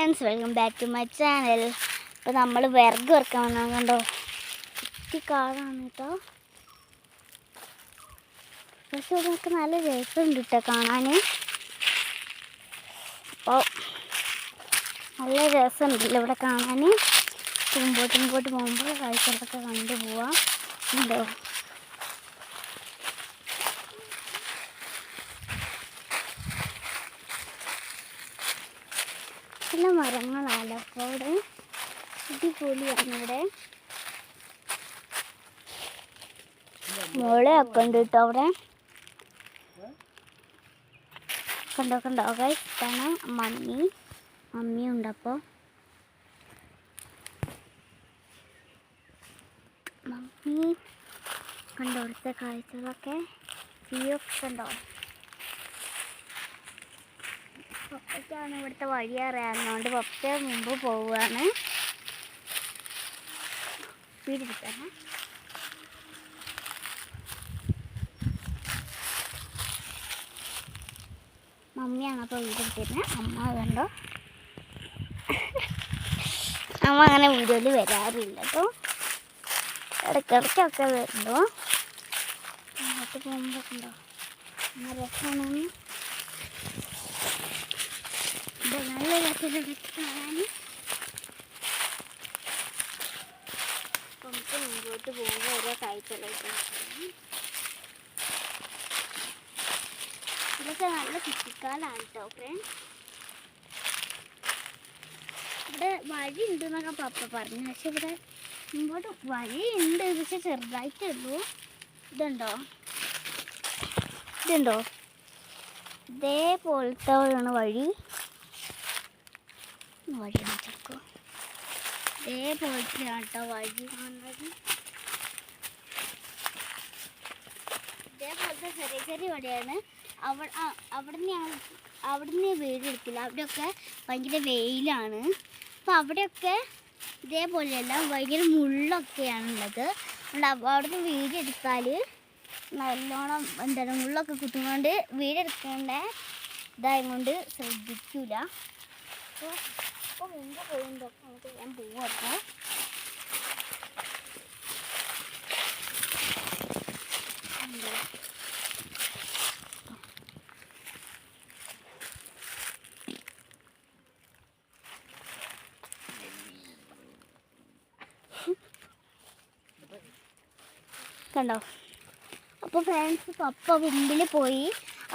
Friends, welcome back to my channel. ഇപ്പോൾ നമ്മൾ വിറക് വറക്കാൻ വന്നാൽ കണ്ടോ, കാടാണ് കേട്ടോ. പക്ഷെ ഇതൊക്കെ നല്ല രസമുണ്ട് കേട്ടോ കാണാൻ. അപ്പോൾ നല്ല രസമുണ്ടല്ലോ ഇവിടെ കാണാൻ. മുമ്പോട്ട് പോകുമ്പോൾ കാഴ്ചകളൊക്കെ കണ്ടു പോവാം. ഉണ്ടോ നല്ല മരങ്ങളാണല്ലോ. അപ്പോൾ അവിടെ അടിപൊളിയാണ്. ഇവിടെ മുളയൊക്കെ ഉണ്ട് കേട്ടോ. അവിടെ കണ്ടോ ഗൈസ്, ഇതാണ് മമ്മിയുണ്ട്. അപ്പോൾ മമ്മി കണ്ടോ ഇവിടുത്തെ കാഴ്ചകളൊക്കെ, വ്യൂയൊക്കെ കണ്ടോ. പപ്പയ്ക്കാണ് ഇവിടുത്തെ വഴി അറിയാവുന്നതുകൊണ്ട് പപ്പ മുമ്പ് പോവുകയാണ്. വീടെടുക്കാണ്. മമ്മിയാണ് അപ്പോൾ വീടെടുത്തിരുന്നത്. അമ്മ കണ്ടോ, അമ്മ അങ്ങനെ വീഡിയോയിൽ വരാറില്ല കേട്ടോ. ഇടയ്ക്കിടയ്ക്കൊക്കെ വരുമ്പോൾ അങ്ങോട്ട് പോകുമ്പോൾ കണ്ടോ നല്ല രസമാണ്. നല്ല രസമുണ്ട് കാണാൻ. നമുക്ക് മുമ്പോട്ട് പോകുമ്പോൾ ഓരോ കാഴ്ചകളൊക്കെ ഇതൊക്കെ നല്ല കുട്ടിക്കാലാണ് കേട്ടോ ഫ്രണ്ട്സ്. ഇവിടെ വഴി ഉണ്ട് എന്നൊക്കെ പപ്പ പറഞ്ഞു. പക്ഷെ ഇവിടെ മുമ്പോട്ട് വഴി ഉണ്ട്, പക്ഷെ ചെറുതായിട്ടേ ഉള്ളൂ. ഇതുണ്ടോ ഇതേപോലത്തെ വഴി നോക്കൂ. ഇതേപോലത്തെയാണ് കേട്ടോ വഴി കാണുന്നത്. ഇതേപോലത്തെ ചെറിയ വഴിയാണ്. അവിടുന്ന് വീടെടുക്കില്ല. അവിടെയൊക്കെ ഭയങ്കര വെയിലാണ്. അപ്പോൾ അവിടെയൊക്കെ ഇതേപോലെയല്ല, ഭയങ്കര മുള്ളൊക്കെയാണുള്ളത്. അവിടുന്ന് വീടെടുത്താൽ നല്ലോണം മുള്ളൊക്കെ കുത്തുകൊണ്ട് വീടെടുക്കേണ്ട ഇതായതുകൊണ്ട് ശ്രദ്ധിക്കില്ല. അപ്പോൾ മുമ്പ് പോകുമ്പോൾ നമുക്ക് ഞാൻ പോവാട്ടോ. കണ്ടോ. അപ്പോൾ ഫ്രണ്ട്സ്, പപ്പ മുമ്പിൽ പോയി.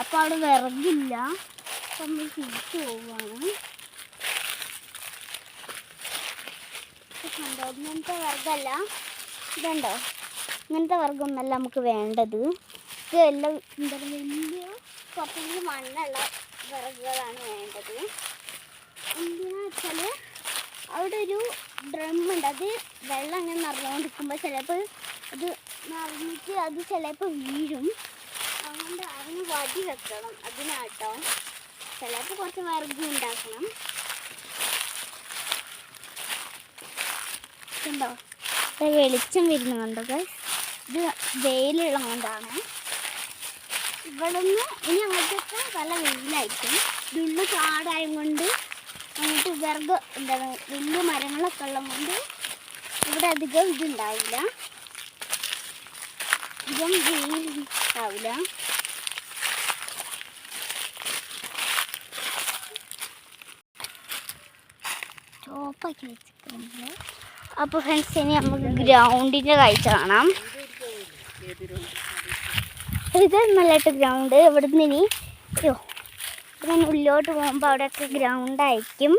അപ്പോൾ അവിടെ വിറകില്ല. അപ്പം നമ്മൾ തിരിച്ചു പോവുകയാണ്. കണ്ടോ, ഇങ്ങനത്തെ വർഗ്ഗമല്ല, ഇതുണ്ടോ, ഇങ്ങനത്തെ വർഗ്ഗമൊന്നല്ല നമുക്ക് വേണ്ടത്. ഇത് എല്ലാം വലിയ കുറച്ച് മണ്ണുള്ള വിറകുകളാണ് വേണ്ടത്. എന്തിനാ വെച്ചാൽ അവിടെ ഒരു ഡ്രമ്മുണ്ട്. അത് വെള്ളം അങ്ങനെ നിറഞ്ഞുകൊണ്ടിരിക്കുമ്പോൾ ചിലപ്പോൾ അത് നിറഞ്ഞിട്ട് അത് ചിലപ്പോൾ വീഴും. അതുകൊണ്ട് അതിന് വടി വെക്കണം. അതിനാട്ടോ ചിലപ്പോൾ കുറച്ച് വിറക് ഉണ്ടാക്കണം. ഉണ്ടോ, വെളിച്ചം വരുന്നുണ്ടോ. ഇത് വെയിലുള്ള കൊണ്ടാണ്. ഇവിടെ നിന്ന് ഇനി അങ്ങോട്ടൊക്കെ നല്ല വെയിലായിരിക്കും. ഇതുള്ള കാടായത് കൊണ്ട് അങ്ങോട്ട് വിറക് എന്താണ് വലിയ മരങ്ങളൊക്കെ ഉള്ളത് കൊണ്ട് ഇവിടെ അധികം ഇതുണ്ടാവില്ല, അധികം വെയിലുണ്ടാവില്ല. ചോപ്പാക്കി വെച്ചിട്ടുണ്ട്. അപ്പോൾ ഫ്രണ്ട്സ്, ഇനി നമുക്ക് ഗ്രൗണ്ടിൻ്റെ കാഴ്ച കാണാം. ഇത് നല്ലതായിട്ട് ഗ്രൗണ്ട്. ഇവിടുന്ന് ഇനി ഇവിടെ ഉള്ളിലോട്ട് പോകുമ്പോൾ അവിടെയൊക്കെ ഗ്രൗണ്ടായിരിക്കും.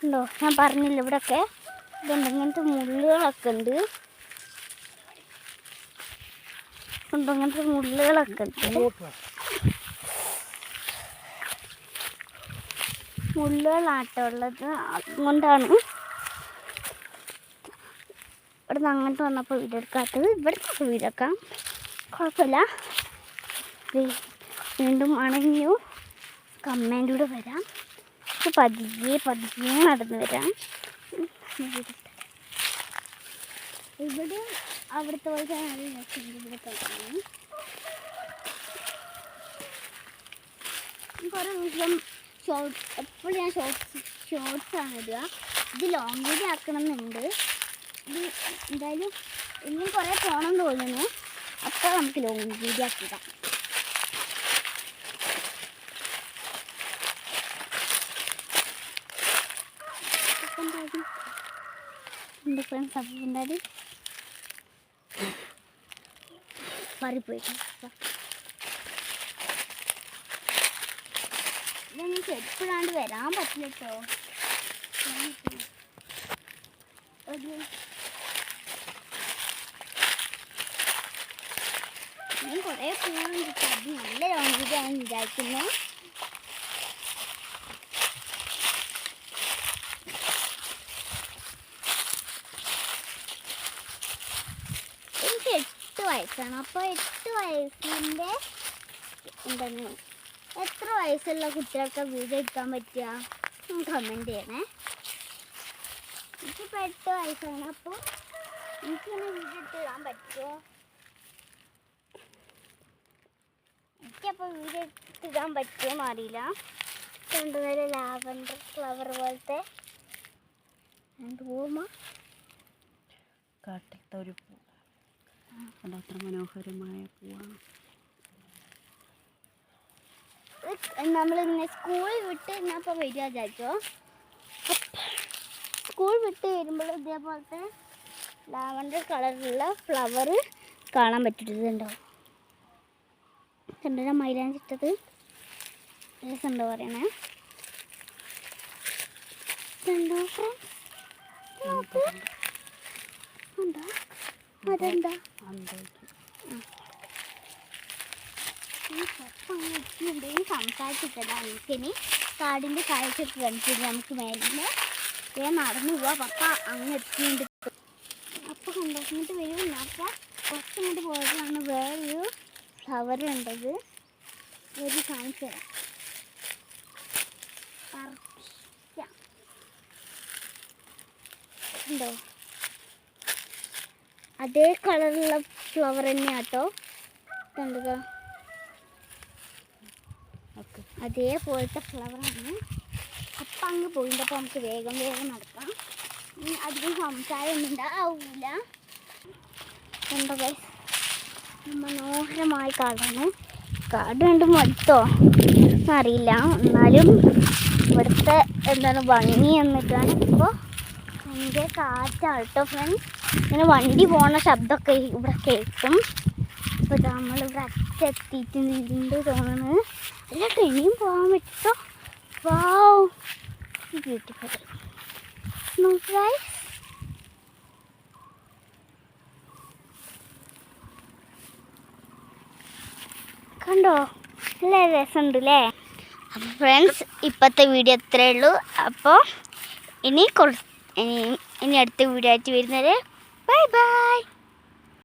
ഉണ്ടോ, ഞാൻ പറഞ്ഞില്ല ഇവിടെയൊക്കെ ഇതുണ്ട്, ഇങ്ങനത്തെ മുള്ളുകളൊക്കെ ഉണ്ട്. ഇങ്ങനത്തെ മുള്ളുകളൊക്കെ ഉണ്ട്. മുള്ളുകളാട്ടമുള്ളത്. അതുകൊണ്ടാണ് ഇവിടെ നിന്ന് അങ്ങോട്ട് വന്നപ്പോൾ വീടെടുക്കാത്തത്. ഇവിടുത്തെ വീടെടുക്കാം, കുഴപ്പമില്ല. വീണ്ടും അണഞ്ഞു കമ്മേൻ്റെ കൂടെ വരാം. പതിയെ നടന്നു വരാം. ഇവിടെ അവിടുത്തെ പോലെ നല്ല രസമുണ്ട്. ഇവിടെ കളിക്കാൻ കുറേ ദിവസം എപ്പോഴും ഞാൻ ഷോർട്സാണ് ഇടുക. ഇത് ലോങ് വീഡിയോ ആക്കണമെന്നുണ്ട്. ഇത് എന്തായാലും ഇന്നും കുറേ പോകണം തോന്നുന്നു. അപ്പോൾ നമുക്ക് ലോങ് വീഡിയോ ആക്കിയിടാം. എൻ്റെ ഫ്രണ്ട്സ് അപ്പം എന്തായാലും മാറിപ്പോയിട്ട് ഇതെനിക്ക് എപ്പോഴാണ്ട് വരാൻ പറ്റില്ല കേട്ടോ. ഞാൻ കുറേ പോകാനുണ്ട്. അത് നല്ല ലോങ് വീഡിയോ ആണ് വിചാരിക്കുന്നത്. എനിക്ക് 8 വയസ്സാണ്. അപ്പോൾ 8 വയസ്സിൻ്റെ എന്താണ് എത്ര വയസ്സുള്ള കുട്ടികൾക്ക് വീഡിയോ എടുക്കാൻ പറ്റുക കമൻറ്റ് ചെയ്യണേ. എനിക്കിപ്പോൾ 8 വയസ്സാണ്. അപ്പോൾ എനിക്കിങ്ങനെ വീഡിയോ എടുത്തിടാൻ പറ്റുമോ? എനിക്കപ്പോൾ വീഡിയോ എടുത്തിടാൻ പറ്റുമോ അറിയില്ല. കൊണ്ടുവരെ ലാവൻഡർ ഫ്ലവർ പോലത്തെ പൂമ കാട്ടിലത്തെ ഒരു പൂ അത്ര മനോഹരമായ പൂവാണ്. നമ്മളിങ്ങനെ സ്കൂൾ വിട്ട് ഇന്നപ്പോൾ വരിക വിചാരിച്ചോ. സ്കൂൾ വിട്ട് വരുമ്പോൾ ഇതേപോലത്തെ ലാവൻഡർ കളറിലുള്ള ഫ്ലവർ കാണാൻ പറ്റിയിട്ടുണ്ടാവും. കണ്ടോ മൈലാഞ്ചിട്ടത് രസമുണ്ടോ പറയണേ. കണ്ടോ ഉണ്ടോ അതെന്താ സംസാരിച്ചിട്ടതാണ്. എനിക്കിനി കാടിൻ്റെ കാഴ്ചയൊക്കെ കണ്ടിട്ട് നമുക്ക് മേലിന് നടന്നു പോവാം. പപ്പ അങ്ങ് എത്തിയിട്ട് അപ്പോൾ കൊണ്ടുവന്നിട്ട് വരും. അപ്പോൾ കുറച്ചിങ്ങോട്ട് പോയപ്പോഴാണ് വേറൊരു ഫ്ലവർ ഉണ്ടത്. ഒരു കാണിച്ചു തരാം. ഉണ്ടോ അതേ കളറുള്ള ഫ്ലവർ തന്നെയാട്ടോ. കണ്ടുക അതേപോലത്തെ ഫ്ലവറാണ്. അപ്പം അങ്ങ് പോയിട്ട് അപ്പോൾ നമുക്ക് വേഗം നടക്കാം. അധികം സംസാരമൊന്നും ഉണ്ടാവില്ല. കണ്ടോ ഗൈസ് മനോഹരമായ കാടാണ്. കാട് കണ്ട് മടുത്തോ എന്നറിയില്ല. എന്നാലും ഇവിടുത്തെ എന്താണ് ഭംഗി എന്നിട്ടാണ്. ഇപ്പോൾ ഭയങ്കര കാറ്റാണ് കേട്ടോ ഫ്രണ്ട്സ്. ഇങ്ങനെ വണ്ടി പോകുന്ന ശബ്ദമൊക്കെ ഇവിടെ കേൾക്കും. അപ്പോൾ നമ്മളിവിടെ എത്തിയിട്ടുണ്ട് തോന്നുന്നത്. അല്ല ട്രെയിനിയും പോകാൻ പറ്റുമോ? വാവ് ബ്യൂട്ടിഫുൾ. കണ്ടോ നല്ല രസമുണ്ട് അല്ലേ? അപ്പോൾ ഫ്രണ്ട്സ് ഇപ്പോഴത്തെ വീഡിയോ ഇത്രയേ ഉള്ളൂ. അപ്പോൾ ഇനി അടുത്ത വീഡിയോ ആയിട്ട് വരുന്നത് ബൈ ബൈ.